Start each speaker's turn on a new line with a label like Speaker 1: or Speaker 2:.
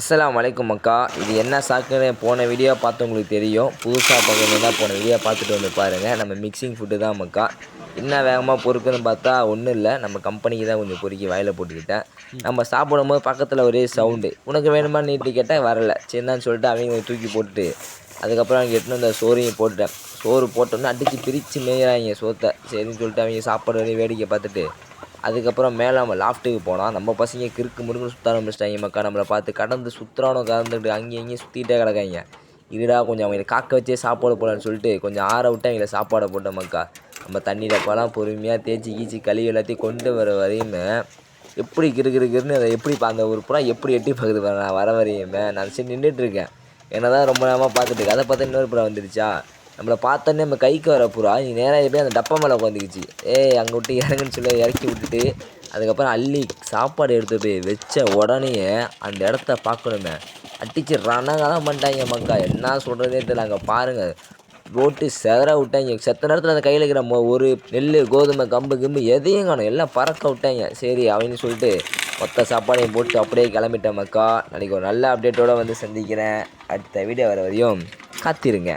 Speaker 1: அஸ்ஸலாமு அலைக்கும் மக்கா. இது என்ன சாக்குன்னு போன வீடியோ பார்த்தவங்களுக்கு தெரியும். புதுசாக பார்க்கணுன்னா போன வீடியோ பார்த்துட்டு வந்து பாருங்கள். நம்ம மிக்சிங் ஃபுட்டு தான் மக்கா. என்ன வேகமாக பொறுக்குன்னு பார்த்தா ஒன்றும் இல்லை, நம்ம கம்பெனிக்கு தான் கொஞ்சம் பொறுக்கி வாயில் போட்டுக்கிட்டேன். நம்ம சாப்பிடும்போது பக்கத்தில் ஒரே சவுண்டு, உனக்கு வேணுமா நீட்டு கேட்டால் வரல. சரின்னு சொல்லிட்டு அவங்க தூக்கி போட்டுட்டு அதுக்கப்புறம் அவங்க எட்டுன்னு அந்த சோறையும் போட்டுட்டேன். சோறு போட்டோன்னே அடித்து பிரித்து மேயிறாங்க சோத்தை. சரின்னு சொல்லிட்டு அவங்க சாப்பாடு வரையும் வேடிக்கை பார்த்துட்டு அதுக்கப்புறம் மேலே நம்ம லாஃப்ட்டுக்கு போனால் நம்ம பசங்க கிறுக்கு முறுக்குன்னு சுற்ற ஆரம்பிச்சிட்டாங்க மக்கா. நம்மளை பார்த்து கடந்து சுற்றுறானோ கறந்துட்டு அங்கேயும் இங்கேயும் சுற்றிக்கிட்டே கிடக்காங்க. இருடா கொஞ்சம் அவங்களை காக்க வச்சே சாப்பாடு போடலான்னு சொல்லிட்டு கொஞ்சம் ஆற விட்டு அவங்கள சாப்பாடை போட்டோம் மக்கா. நம்ம தண்ணி டப்பாலாம் பொறுமையாக தேய்ச்சி கீச்சி கழுவி எல்லாத்தையும் கொண்டு வர வரையுமே எப்படி கிறுன்னு அதை எப்படி அந்த ஒரு புறா எப்படி எட்டி பார்க்குது பாரு. நான் வர வரையுமே நான் சரி நின்றுட்டுருக்கேன். என்ன தான் ரொம்ப நேரமாக பார்த்துட்டு அதை பார்த்தா இன்னொரு புறா வந்துடுச்சா. நம்மளை பார்த்தோன்னே நம்ம கைக்கு வர புறா நீ நேராக போய் அந்த டப்பா மேலே உட்காந்துக்கிச்சு. அங்கே விட்டு இறங்குன்னு சொல்லி இறக்கி விட்டுட்டு அதுக்கப்புறம் அள்ளி சாப்பாடு எடுத்து போய் வச்ச உடனே அந்த இடத்த பார்க்கணுமே அடிச்சு ரணங்கலாம் பண்ணிட்டாங்க மக்கா. என்ன சொல்கிறதே தெரியல. அங்கே பாருங்கள் ரோட்டு செதற விட்டாங்க. செத்த நேரத்தில் அந்த கையில் இருக்கிற ஒரு நெல் கோதுமை கம்பு கிம்பு எதையும் காணும், எல்லாம் பறக்க விட்டாங்க. சரி அப்படின்னு சொல்லிட்டு மொத்த சாப்பாடையும் போட்டு அப்படியே கிளம்பிட்டேன் மக்கா. நாளைக்கு ஒரு நல்ல அப்டேட்டோடு வந்து சந்திக்கிறேன். அடுத்த வீடியோ வர வரையும் காத்திருங்க.